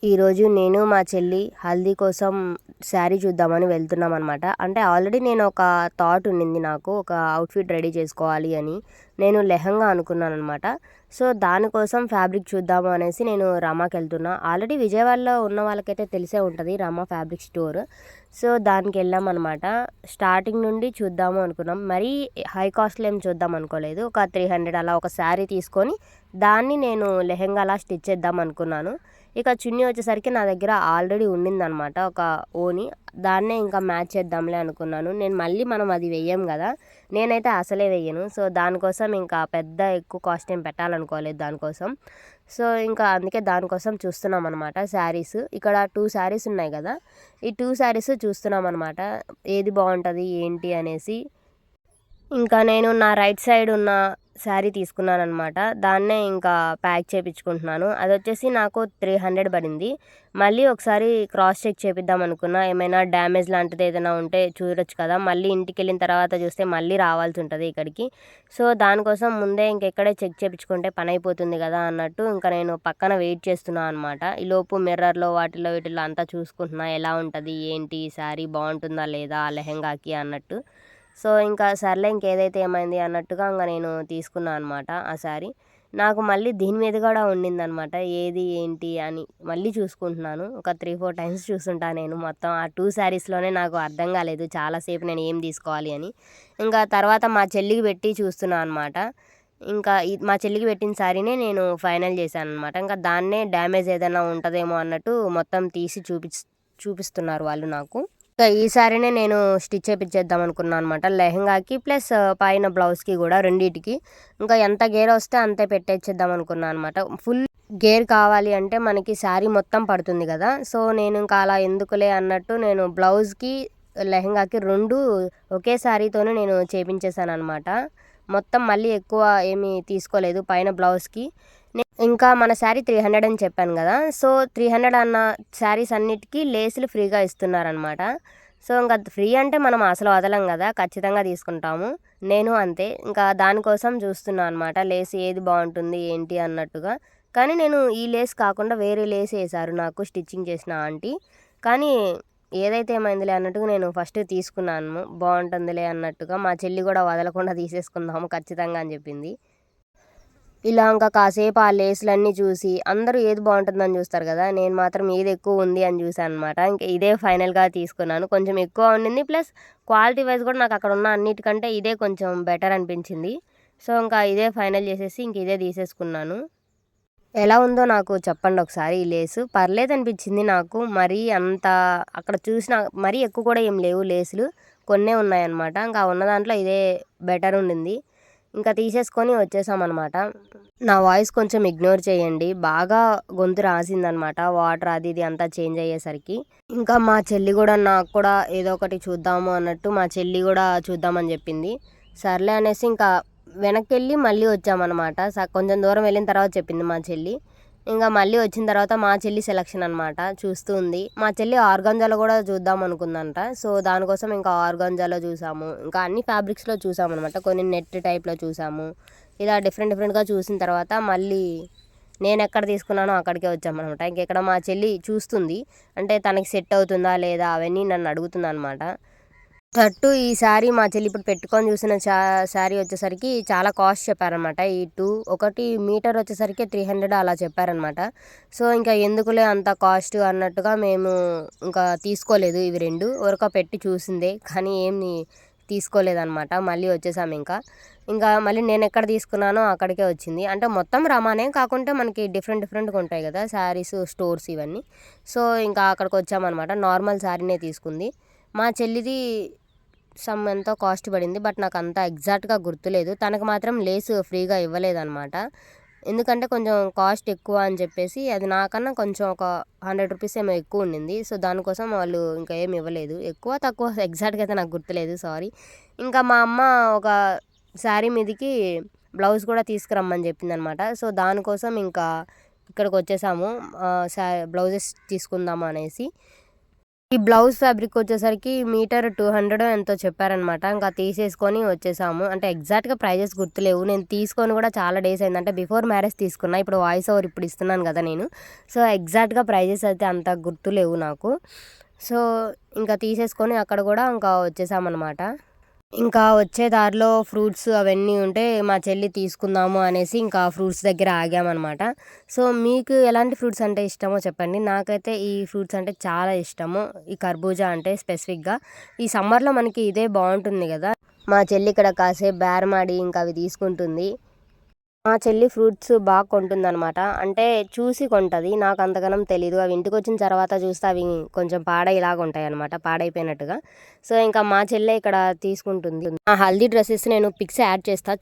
ఈరోజు నేను మా చెల్లి హల్దీ కోసం శారీ చూద్దామని వెళ్తున్నాం అనమాట. అంటే ఆల్రెడీ నేను ఒక థాట్ ఉండింది నాకు, ఒక అవుట్ఫిట్ రెడీ చేసుకోవాలి అని. నేను లెహంగా అనుకున్నాను అనమాట. సో దానికోసం ఫ్యాబ్రిక్ చూద్దాము అనేసి నేను రమాకి వెళ్తున్నా. ఆల్రెడీ విజయవాడలో ఉన్న వాళ్ళకైతే తెలిసే ఉంటుంది రమా ఫ్యాబ్రిక్ స్టోర్. సో దానికి వెళ్ళాం అనమాట. స్టార్టింగ్ నుండి చూద్దాము అనుకున్నాం, మరీ హై కాస్ట్లో ఏం చూద్దాం అనుకోలేదు. ఒక 300 అలా ఒక శారీ తీసుకొని దాన్ని నేను లెహంగా అలా స్టిచ్ చేద్దాం అనుకున్నాను. ఇక చున్నీ వచ్చేసరికి నా దగ్గర ఆల్రెడీ ఉండిందనమాట ఒక ఓని. దాన్నే ఇంకా మ్యాచ్ చేద్దాంలే అనుకున్నాను. మళ్ళీ మనం అది వెయ్యం కదా, నేనైతే అసలే వెయ్యను. సో దానికోసం ఇంకా పెద్ద ఎక్కువ కాస్ట్ ఏం పెట్టాలనుకోలేదు దానికోసం. సో ఇంకా అందుకే దానికోసం చూస్తున్నాం అనమాట శారీస్. ఇక్కడ 2 శారీస్ ఉన్నాయి కదా, ఈ 2 శారీస్ చూస్తున్నాం అనమాట, ఏది బాగుంటుంది ఏంటి అనేసి. ఇంకా నేను నా రైట్ సైడ్ ఉన్న శారీ తీసుకున్నానమాట. దాన్నే ఇంకా ప్యాక్ చేపించుకుంటున్నాను. అది వచ్చేసి నాకు 300 పడింది. మళ్ళీ ఒకసారి క్రాస్ చెక్ చేపిద్దాం అనుకున్నా, ఏమైనా డ్యామేజ్ లాంటిది ఏదైనా ఉంటే చూడొచ్చు కదా, మళ్ళీ ఇంటికి వెళ్ళిన తర్వాత చూస్తే మళ్ళీ రావాల్సి ఉంటుంది ఇక్కడికి. సో దానికోసం ముందే ఇంకెక్కడే చెక్ చేపించుకుంటే పని అయిపోతుంది కదా అన్నట్టు ఇంకా నేను పక్కన వెయిట్ చేస్తున్నాను అనమాట. ఈలోపు మిర్రర్లో వాటిలో వీటిలో అంతా చూసుకుంటున్నా, ఎలా ఉంటుంది ఏంటి ఈ శారీ బాగుంటుందా లేదా ఆ లెహంగాకి అన్నట్టు. సో ఇంకా సర్లే ఇంకేదైతే ఏమైంది అన్నట్టుగా ఇంకా నేను తీసుకున్నాను అనమాట ఆ శారీ. నాకు మళ్ళీ దీని మీద కూడా ఉండిందనమాట, ఏది ఏంటి అని మళ్ళీ చూసుకుంటున్నాను. ఒక 3-4 టైమ్స్ చూసుంటా నేను మొత్తం. ఆ 2 శారీస్లోనే నాకు అర్థం కాలేదు చాలాసేపు నేను ఏం తీసుకోవాలి అని. ఇంకా తర్వాత మా చెల్లికి పెట్టి చూస్తున్నాను అనమాట. ఇంకా మా చెల్లికి పెట్టిన శారీనే నేను ఫైనల్ చేశాను అనమాట. ఇంకా దాన్నే డ్యామేజ్ ఏదైనా ఉంటుందేమో అన్నట్టు మొత్తం తీసి చూపిస్తున్నారు వాళ్ళు నాకు. ఇంకా ఈ సారీనే నేను స్టిచ్ చేపించేద్దాం అనుకున్నాను అనమాట, లెహంగాకి ప్లస్ పైన బ్లౌజ్కి కూడా రెండింటికి. ఇంకా ఎంత గేర్ వస్తే అంతే పెట్టేసేద్దాం అనుకున్నాను అనమాట. ఫుల్ గేర్ కావాలి అంటే మనకి శారీ మొత్తం పడుతుంది కదా. సో నేను ఇంకా అలా ఎందుకులే అన్నట్టు నేను బ్లౌజ్కి లెహంగాకి 2 ఒకే శారీతోనే నేను చేపించేసాను అనమాట. మొత్తం మళ్ళీ ఎక్కువ ఏమీ తీసుకోలేదు పైన బ్లౌజ్కి. ఇంకా మన శారీ 300 అని చెప్పాను కదా, సో 300 అన్న శారీస్ అన్నిటికీ లేసులు ఫ్రీగా ఇస్తున్నారనమాట. సో ఇంకా ఫ్రీ అంటే మనం అసలు వదలం కదా, ఖచ్చితంగా తీసుకుంటాము. నేను అంతే, ఇంకా దానికోసం చూస్తున్నాను అనమాట లేస్ ఏది బాగుంటుంది ఏంటి అన్నట్టుగా. కానీ నేను ఈ లేస్ కాకుండా వేరే లేస్ వేశారు నాకు స్టిచ్చింగ్ చేసిన ఆంటీ. కానీ ఏదైతే ఏమైందిలే అన్నట్టుగా నేను ఫస్ట్ తీసుకున్నాను, బాగుంటుందిలే అన్నట్టుగా. మా చెల్లి కూడా వదలకుండా తీసేసుకుందాము ఖచ్చితంగా అని చెప్పింది. ఇలా ఇంకా కాసేపు ఆ లేసులన్నీ చూసి అందరూ ఏది బాగుంటుందని చూస్తారు కదా, నేను మాత్రం ఏది ఎక్కువ ఉంది అని చూసాను అనమాట. ఇంకా ఇదే ఫైనల్గా తీసుకున్నాను. కొంచెం ఎక్కువ ఉండింది, ప్లస్ క్వాలిటీ వైజ్ కూడా నాకు అక్కడ ఉన్న అన్నిటికంటే ఇదే కొంచెం బెటర్ అనిపించింది. సో ఇంకా ఇదే ఫైనల్ చేసేసి ఇంక ఇదే తీసేసుకున్నాను. ఎలా ఉందో నాకు చెప్పండి ఒకసారి. ఈ లేసు పర్లేదు అనిపించింది నాకు, మరీ అంత అక్కడ చూసిన మరీ ఎక్కువ కూడా ఏం లేవు లేసులు, కొన్నే ఉన్నాయన్నమాట. ఇంకా ఉన్న దాంట్లో ఇదే బెటర్ ఉండింది. ఇంకా తీసేసుకొని వచ్చేసామన్నమాట. నా వాయిస్ కొంచెం ఇగ్నోర్ చేయండి, బాగా గొంతు రాసిందనమాట వాటర్ అది ఇది అంతా చేంజ్ అయ్యేసరికి. ఇంకా మా చెల్లి కూడా నాకు కూడా ఏదో ఒకటి చూద్దాము అన్నట్టు మా చెల్లి కూడా చూద్దామని చెప్పింది. సర్లే అనేసి ఇంకా వెనక్కి వెళ్ళి మళ్ళీ వచ్చామన్నమాట. కొంచెం దూరం వెళ్ళిన తర్వాత చెప్పింది మా చెల్లి. ఇంకా మళ్ళీ వచ్చిన తర్వాత మా చెల్లి సెలక్షన్ అనమాట చూస్తూ ఉంది. మా చెల్లి ఆర్గాంజాలో కూడా చూద్దాం అనుకుందంట. సో దానికోసం ఇంకా ఆర్గాంజాలో చూసాము, ఇంకా అన్ని ఫ్యాబ్రిక్స్లో చూసాము అనమాట. కొన్ని నెట్ టైప్లో చూసాము. ఇలా డిఫరెంట్గా చూసిన తర్వాత మళ్ళీ నేను ఎక్కడ తీసుకున్నానో అక్కడికే వచ్చామన్నమాట. ఇంకెక్కడ మా చెల్లి చూస్తుంది, అంటే తనకి సెట్ అవుతుందా లేదా అవన్నీ నన్ను అడుగుతుంది అనమాట. అట్టు ఈ శారీ మా చెల్లి ఇప్పుడు పెట్టుకొని చూసిన శారీ వచ్చేసరికి చాలా కాస్ట్ చెప్పారనమాట. ఒకటి మీటర్ వచ్చేసరికి 300 అలా చెప్పారనమాట. సో ఇంకా ఎందుకులే అంత కాస్ట్ అన్నట్టుగా మేము ఇంకా తీసుకోలేదు. ఇవి 2 వరకు పెట్టి చూసిందే కానీ ఏమి తీసుకోలేదన్నమాట. మళ్ళీ వచ్చేసాము. ఇంకా మళ్ళీ నేను ఎక్కడ తీసుకున్నానో అక్కడికే వచ్చింది. అంటే మొత్తం రమానే, కాకుంటే మనకి డిఫరెంట్గా ఉంటాయి కదా శారీస్ స్టోర్స్ ఇవన్నీ. సో ఇంకా అక్కడికి వచ్చామన్నమాట. నార్మల్ శారీనే తీసుకుంది. మా చెల్లిది ఎంతో కాస్ట్ పడింది, బట్ నాకు అంత ఎగ్జాక్ట్గా గుర్తులేదు. తనకు మాత్రం లేస్ ఫ్రీగా ఇవ్వలేదన్నమాట. ఎందుకంటే కొంచెం కాస్ట్ ఎక్కువ అని చెప్పేసి, అది నాకన్నా కొంచెం ఒక 100 రూపీస్ ఏమో ఎక్కువ ఉండింది. సో దానికోసం వాళ్ళు ఇంకా ఏమి ఇవ్వలేదు. ఎక్కువ తక్కువ ఎగ్జాక్ట్గా అయితే నాకు గుర్తులేదు, సారీ. ఇంకా మా అమ్మ ఒక శారీ మీదకి బ్లౌజ్ కూడా తీసుకురమ్మని చెప్పిందనమాట. సో దానికోసం ఇంకా ఇక్కడికి వచ్చేసాము బ్లౌజెస్ తీసుకుందాము అనేసి. ఈ బ్లౌజ్ ఫ్యాబ్రిక్ వచ్చేసరికి మీటర్ 200 ఎంతో చెప్పారనమాట. ఇంకా తీసేసుకొని వచ్చేసాము. అంటే ఎగ్జాక్ట్‌గా ప్రైజెస్ గుర్తులేవు. నేను తీసుకొని కూడా చాలా డేస్ అయింది. అంటే బిఫోర్ మ్యారేజ్ తీసుకున్నా. ఇప్పుడు వాయిస్ ఓవర్ ఇప్పుడు ఇస్తున్నాను కదా నేను. సో, ఎగ్జాక్ట్‌గా ప్రైజెస్ అయితే అంత గుర్తులేవు నాకు. సో, ఇంకా తీసేసుకొని అక్కడ కూడా ఇంకా వచ్చేసామనమాట. ఇంకా వచ్చే దారిలో ఫ్రూట్స్ అవన్నీ ఉంటే మా చెల్లి తీసుకుందాము అనేసి ఇంకా ఫ్రూట్స్ దగ్గర ఆగామనమాట. సో, మీకు ఎలాంటి ఫ్రూట్స్ అంటే ఇష్టమో చెప్పండి. నాకైతే ఈ ఫ్రూట్స్ అంటే చాలా ఇష్టము. ఈ కర్బూజా అంటే స్పెసిఫిక్‌గా. ఈ సమ్మర్‌లో మనకి ఇదే బావుంటుంది గదా! మా చెల్లి ఇక్కడ కాసేపు బేరమాడి ఇంకా అవి తీసుకుంటుంది. మా చెల్లి ఫ్రూట్స్ బాగా కొంటుందనమాట. అంటే చూసి కొంటది. నాకు అంతగనం తెలీదు. అవి ఇంటికొచ్చిన తర్వాత చూస్తే అవి కొంచెం పాడయ్యేలాగా ఉంటాయనమాట. పాడైపోయినట్టుగా. సో, ఇంకా మా చెల్లె ఇక్కడ తీసుకుంటుంది. ఆ హల్దీ డ్రెసెస్ నేను పిక్స్ యాడ్ చేస్తా